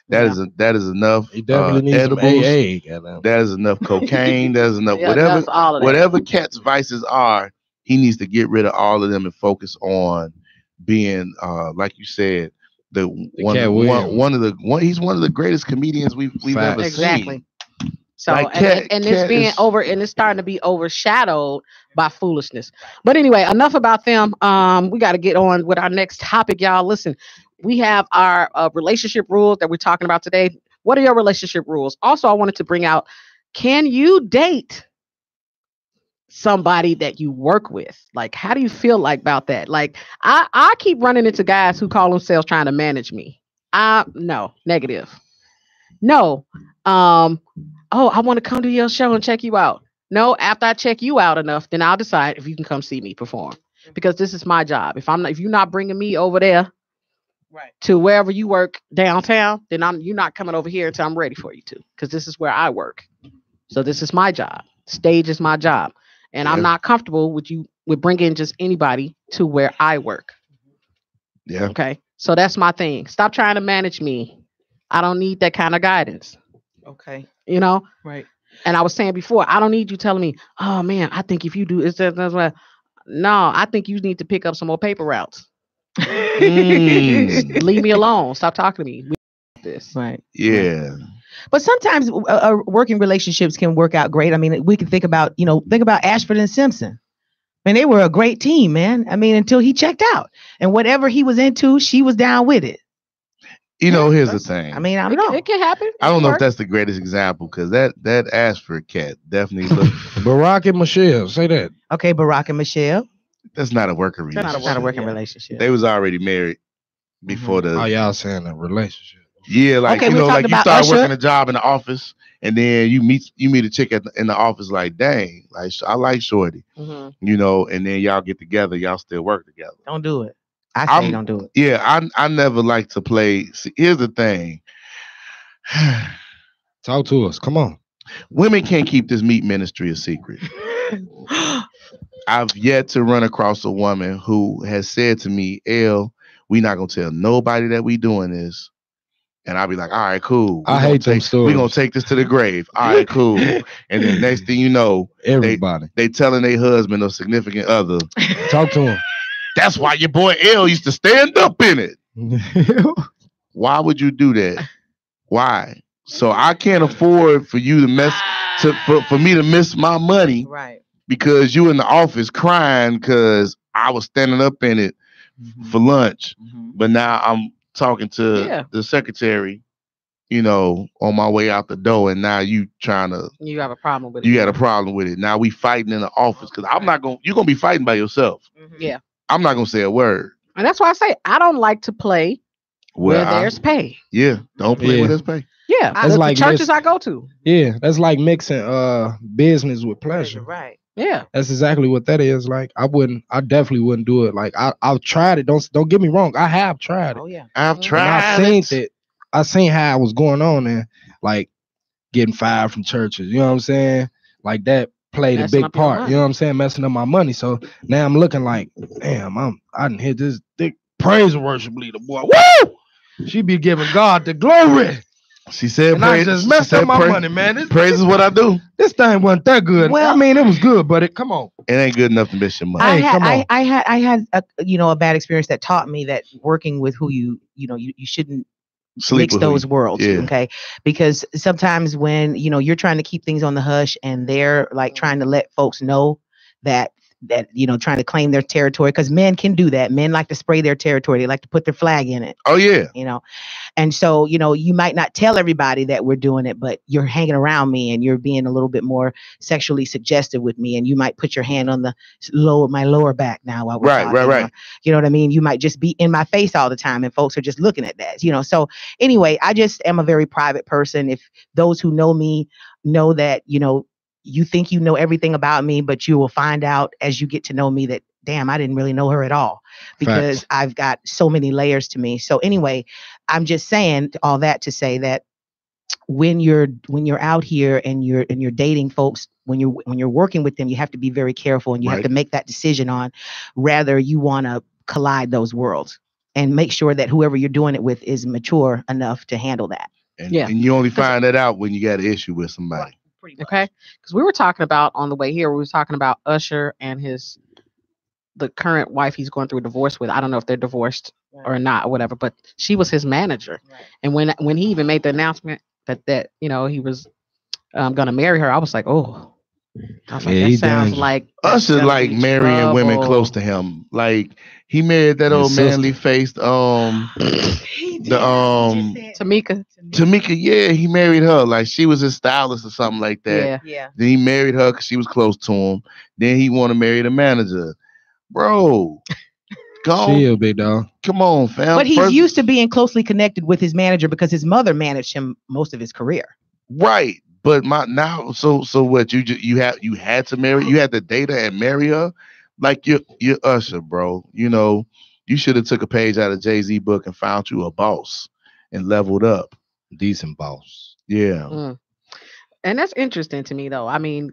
That is enough. He definitely needs some AA. That is enough cocaine. That is enough. Whatever Cat's vices are, he needs to get rid of all of them and focus on being, like you said, he's one of the greatest comedians we've ever seen. So it's starting to be overshadowed by foolishness. But anyway, enough about them. We got to get on with our next topic, y'all. Listen, we have our relationship rules that we're talking about today. What are your relationship rules? Also, I wanted to bring out, can you date somebody that you work with? Like, how do you feel like about that? Like, I keep running into guys who call themselves trying to manage me. No, negative. No. I want to come to your show and check you out. No, after I check you out enough, then I'll decide if you can come see me perform, because this is my job. If you're not bringing me over there to wherever you work downtown, then you're not coming over here until I'm ready for you to, because this is where I work. So this is my job. Stage is my job. And I'm not comfortable with bringing just anybody to where I work. Yeah. Okay. So that's my thing. Stop trying to manage me. I don't need that kind of guidance. Okay. Right. And I was saying before, I don't need you telling me, oh man, I think if you do it's that. No, I think you need to pick up some more paper routes. Leave me alone. Stop talking to me. This. Right. Yeah. But sometimes working relationships can work out great. I mean, we can think about Ashford and Simpson. I mean, they were a great team, man. I mean, until he checked out, and whatever he was into, she was down with it. Here's the thing. I mean, I don't know. It can happen. I don't know if that's the greatest example, because that Ashford cat definitely looked. Barack and Michelle, say that. Okay, Barack and Michelle. That's not a working relationship. That's not a working relationship. They was already married before the. Oh, y'all saying a relationship? Yeah, like okay, like you start Usher. working a job in the office, and then you meet a chick in the office, like, dang, like I like Shorty, and then y'all get together, y'all still work together. Don't do it. I say don't do it. Yeah, I never like to play. See, here's the thing. Talk to us. Come on. Women can't keep this meat ministry a secret. I've yet to run across a woman who has said to me, "L, we not gonna tell nobody that we doing this." And I'll be like, all right, cool. I hate them stories. We're going to take this to the grave. All right, cool. And then next thing you know, everybody. They telling their husband or significant other. Talk to him. That's why your boy L used to stand up in it. Why would you do that? Why? So I can't afford for you to for me to miss my money. Right. Because you in the office crying because I was standing up in it for lunch. But now I'm talking to the secretary, on my way out the door, and now you have a problem with it. You got a problem with it. Now we fighting in the office, because you're gonna be fighting by yourself. Yeah. I'm not gonna say a word. And that's why I say I don't like to play where there's pay. Yeah. Don't play where there's pay. Yeah. That's like the churches I go to. Yeah. That's like mixing business with pleasure. Right. Yeah. That's exactly what that is. Like, I definitely wouldn't do it. Like, I've tried it. Don't get me wrong. I have tried it. Oh yeah. I've tried. I've seen it. I seen how it was going on and like getting fired from churches. You know what I'm saying? Like that played a big part. You know what I'm saying? Messing up my money. So now I'm looking like, damn, I done hit this thick praise and worship leader, boy. Woo! She be giving God the glory. She said, and I just messed up my money, man. Praise is what I do. This thing wasn't that good. Well, I mean, it was good, but come on. It ain't good enough to miss your money. I had a bad experience that taught me that working with who you shouldn't mix those worlds. Yeah. Okay. Because sometimes when, you're trying to keep things on the hush and they're like trying to let folks know that trying to claim their territory, because men can do that. Men like to spray their territory. They like to put their flag in it. Oh yeah. And so, you might not tell everybody that we're doing it, but you're hanging around me and you're being a little bit more sexually suggestive with me. And you might put your hand on my lower back now while we're talking. Right. You know what I mean? You might just be in my face all the time and folks are just looking at that, So anyway, I just am a very private person. If those who know me know that, you think you know everything about me, but you will find out as you get to know me that, damn, I didn't really know her at all because I've got so many layers to me. So anyway, I'm just saying all that to say that when you're out here and you're dating folks, when you're working with them, you have to be very careful and you have to make that decision on whether you want to collide those worlds and make sure that whoever you're doing it with is mature enough to handle that. And you only find that out when you got an issue with somebody. Okay, because we were talking about on the way here, we were talking about Usher and the current wife he's going through a divorce with. I don't know if they're divorced or not or whatever, but she was his manager. Right. And when he even made the announcement that he was gonna marry her, I was like, oh, that sounds like Usher like marrying women close to him. Like he married that old manly faced Tamika, yeah, he married her. Like she was his stylist or something like that. Yeah. Then he married her because she was close to him. Then he want to marry the manager. Bro, go chill, big dog. Come on, fam. But he's used to being closely connected with his manager because his mother managed him most of his career. Right. But so what? You had to marry? You had to date her and marry her? Like you're Usher, bro. You should have took a page out of Jay-Z book and found you a boss and leveled up. Decent boss. Yeah. And that's interesting to me though. I mean,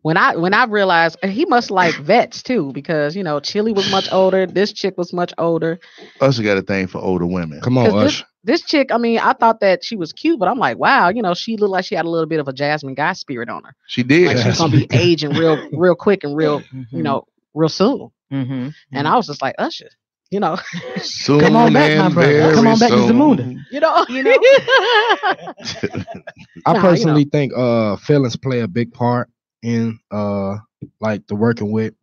when I realized he must like vets too, because Chili was much older, this chick was much older. Usher got a thing for older women. Come on, Usher. This chick, I mean, I thought that she was cute, but I'm like, wow, she looked like she had a little bit of a Jasmine Guy spirit on her. She did. Like she's gonna be aging real quick and real soon. Mm-hmm. And I was just like, Usher. Soon. Come on back, my brother. Come on back to Zamunda. I personally think feelings play a big part in like the working with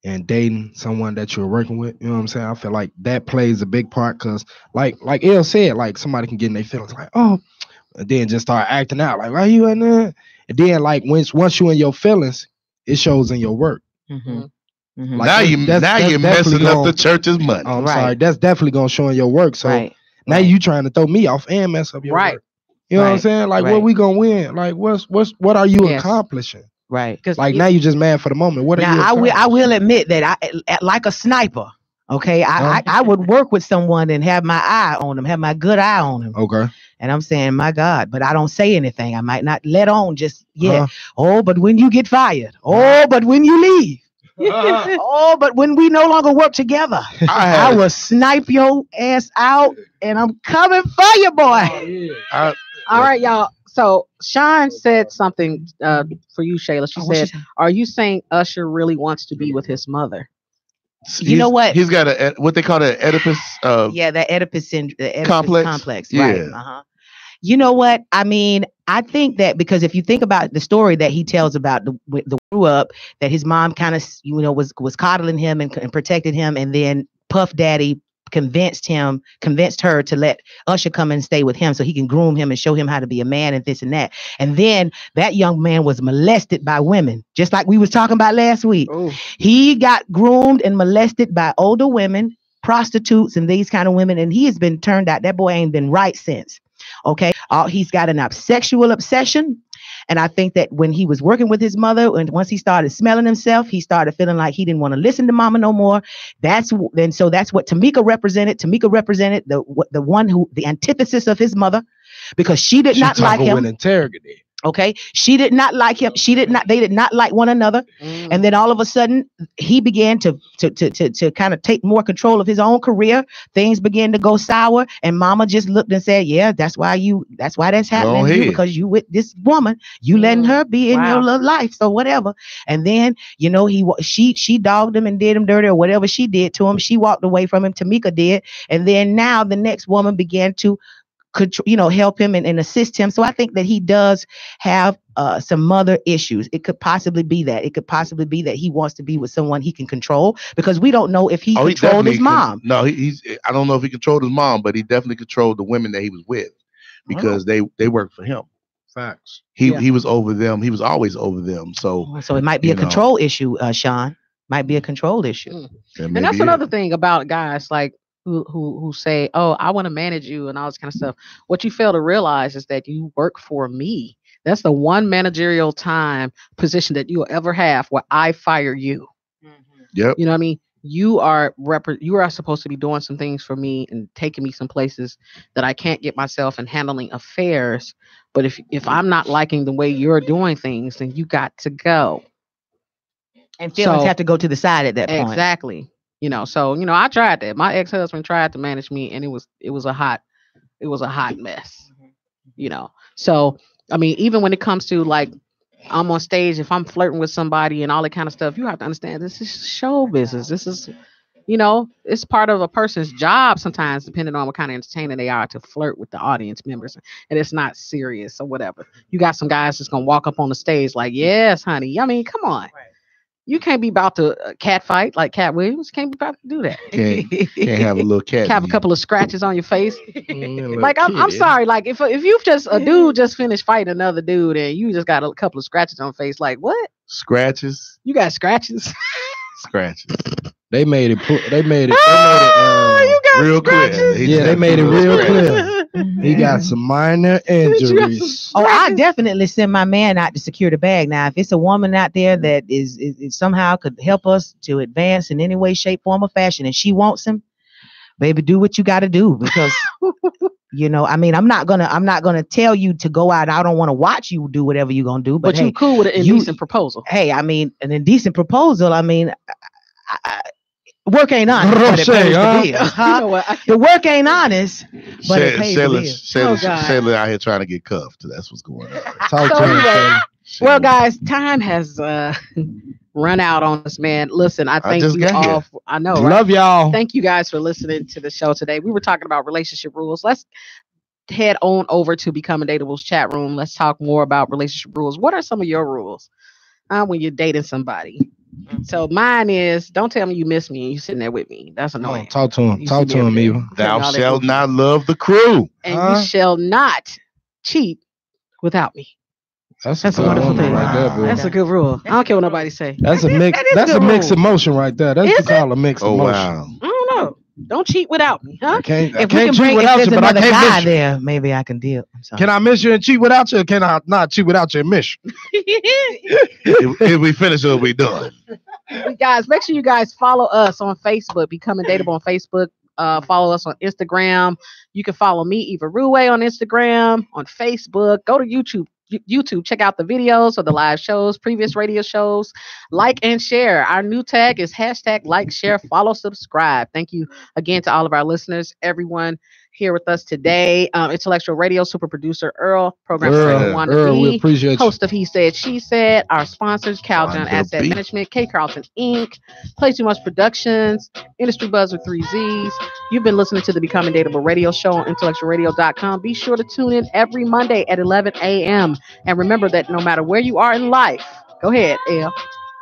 and dating someone that you're working with. You know what I'm saying? I feel like that plays a big part because like El said, like somebody can get in their feelings like, oh, and then just start acting out like, why you in there? And then like once you in your feelings, it shows in your work. Mm-hmm. Mm-hmm. Like now you're messing up the church's money. I'm sorry, that's definitely gonna show in your work. So now you trying to throw me off and mess up your work. You know what I'm saying? Like what we gonna win? Like what are you accomplishing? Right. Because like now you just mad for the moment. What are you? I will admit that I like a sniper. Okay, I would work with someone and have my eye on them, have my good eye on them. Okay. And I'm saying, my God, but I don't say anything. I might not let on just yet. Oh, but when you get fired. Oh, but when you leave. Oh, but when we no longer work together, I will snipe your ass out, and I'm coming for you, boy. All right, y'all. So Sean said something for you, Shayla. She said, "Are you saying Usher really wants to be with his mother?" You know what? He's got what they call the Oedipus. The Oedipus complex. Yeah. Right. You know what? I mean, I think that because if you think about the story that he tells about the grew up, that his mom kind of, was coddling him and protected him. And then Puff Daddy convinced her to let Usher come and stay with him so he can groom him and show him how to be a man and this and that. And then that young man was molested by women, just like we was talking about last week. Ooh. He got groomed and molested by older women, prostitutes and these kind of women. And he has been turned out. That boy ain't been right since. Okay. He's got an sexual obsession. And I think that when he was working with his mother, and once he started smelling himself, he started feeling like he didn't want to listen to mama no more. So that's what Tamika represented. Tamika represented the one who, the antithesis of his mother, because she did not like him. Okay. She did not like him. They did not like one another. And then all of a sudden he began to kind of take more control of his own career. Things began to go sour, and mama just looked and said, yeah, that's why that's happening to you, because you with this woman, you letting her be in your little life. So whatever. And then, you know, she dogged him and did him dirty, or whatever she did to him. She walked away from him. Tamika did. And then now the next woman began to help him and assist him. So I think that he does have some mother issues. It could possibly be that. It could possibly be that he wants to be with someone he can control, because we don't know if he controlled his mom. I don't know if he controlled his mom, but he definitely controlled the women that he was with, because they worked for him. Facts. He was over them. He was always over them. So it might be a control issue, Sean. Might be a control issue. And that's another thing about guys like who say, oh, I want to manage you and all this kind of stuff. What you fail to realize is that you work for me. That's the one managerial position that you'll ever have where I fire you. Yep. You know what I mean? You are supposed to be doing some things for me and taking me some places that I can't get myself, and handling affairs. But if I'm not liking the way you're doing things, then you got to go. And feelings have to go to the side at that point. Exactly. You know, so, you know, I tried that. My ex-husband tried to manage me, and it was a hot mess, you know? So, I mean, even when it comes to like, I'm on stage, if I'm flirting with somebody and all that kind of stuff, you have to understand this is show business. This is, you know, it's part of a person's job sometimes, depending on what kind of entertainer they are, to flirt with the audience members. And it's not serious or whatever. You got some guys that's going to walk up on the stage like, yes, honey. I mean, come on. Right. You can't be about to cat fight like Cat Williams. Can't be about to do that. Can't have a little cat. Have a couple of scratches on your face. Like I'm sorry. Like if you've just a dude just finished fighting another dude and you just got a couple of scratches on your face, like what? Scratches. You got scratches. Scratches. They made it. They made it real clear. Yeah, they made it real clear. He got some minor injuries. Oh, I definitely send my man out to secure the bag. Now, if it's a woman out there that is somehow could help us to advance in any way, shape, form, or fashion, and she wants him, baby, do what you got to do, because you know, I mean, I'm not gonna tell you to go out. I don't want to watch you do whatever you're gonna do. But hey, you cool with an indecent proposal? Hey, I mean, an indecent proposal. I mean. Work ain't honest, but it pays the bills. You know what? The work ain't honest, but it pays the bills. Sailor out here trying to get cuffed. That's what's going on. Well, guys, time has run out on us, man. Listen, I thank you all. I know, right? Love y'all. Thank you guys for listening to the show today. We were talking about relationship rules. Let's head on over to Becoming Dateable's chat room. Let's talk more about relationship rules. What are some of your rules when you're dating somebody? So mine is, don't tell me you miss me and you sitting there with me. That's annoying. Talk to him. Talk to him, Eva. Thou shalt not love the crew. And you shall not cheat without me. That's a wonderful thing. Right there, bro. That's a good rule. I don't care what nobody say. That's a mix. That's a mixed emotion right there. That's what you call a mixed emotion. Wow. I don't know. Don't cheat without me, huh? I can't cheat without you, but I can't miss you. There, maybe I can deal. Can I miss you and cheat without you, or can I not cheat without you and miss you? If we finish it, we done. Guys, make sure you guys follow us on Facebook, Becoming Dateable on Facebook. Follow us on Instagram. You can follow me, Eva Rue, on Instagram, on Facebook. Go to YouTube. Check out the videos of the live shows, previous radio shows. Like and share. Our new tag is hashtag like, share, follow, subscribe. Thank you again to all of our listeners, everyone here with us today. Intellectual Radio super producer Earl, program Earl, we appreciate host of He Said, She Said. Our sponsors, Caljohn Asset Management, K. Carlton Inc., Play Too Much Productions, Industry Buzz with 3 Z's. You've been listening to the Becoming Dateable radio show on IntellectualRadio.com. Be sure to tune in every Monday at 11 a.m. And remember that no matter where you are in life, go ahead, El.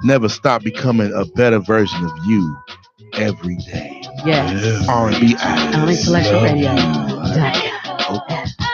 Never stop becoming a better version of you every day. Yes. R&B on IntellectualRadio.com.